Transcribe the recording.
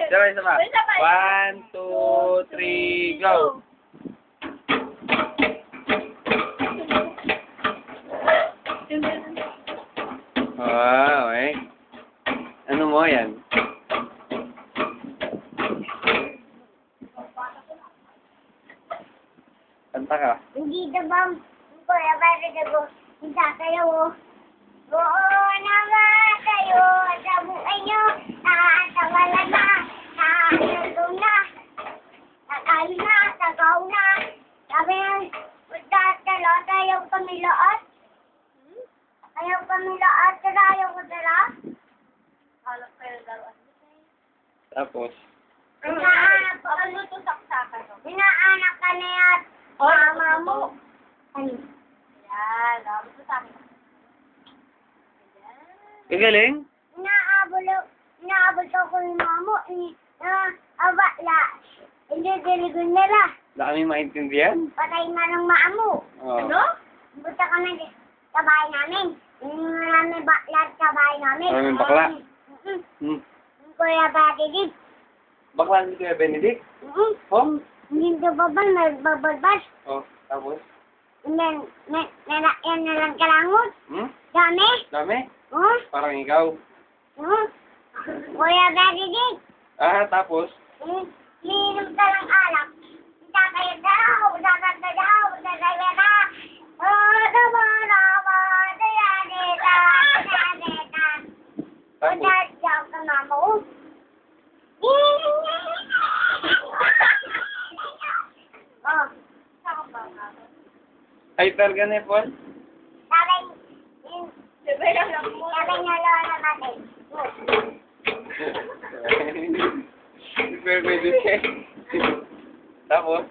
Sabay, sabay. 1, 2, 3, go! Wow, eh. Ano mo yan? Kanta ka. Hindi na ba, kuya, bakit ako, hindi kayo, oo naman kayo, sa buhay nyo, nakatawala na, nakatulog na, nakain na, nagaw na, sabi ng, magtatalo, ayaw kami lahat, ayaw kami lahat, tara, ayaw ko tara. Halap kayo dalawa. Tapos? Inaanak ka, ano to saksakan? Inaanak ka na yan. Mama mo. Ano? Yan. Dapat sa akin. Gagaling? Inaabot ako yung mama mo. Abala. Hindi diligon nila. Wala kami maintindihan? Patay na ng mama mo. Oh. Ano? Buta kami sa bahay namin. Hindi nga namin baklat sa bahay namin. Maraming bakla? Kuya Benedict. Bakla si Kuya Benedict? Oh? Hindi ka ba ba nagbabalbas? Oh, tapos? Yan na lang kalangot. Dami. Dami? Oh? Parang ikaw. Kuya Benedict. Tapos? Linom ka ng alak. Tatay daw, tatay daw, tatay daw. Oh, tama. Tapos? Daw ka mama mo. Oh. Hyper ka na, Paul? Sabi niya lola natin. Hyper pwede siya. Tapos?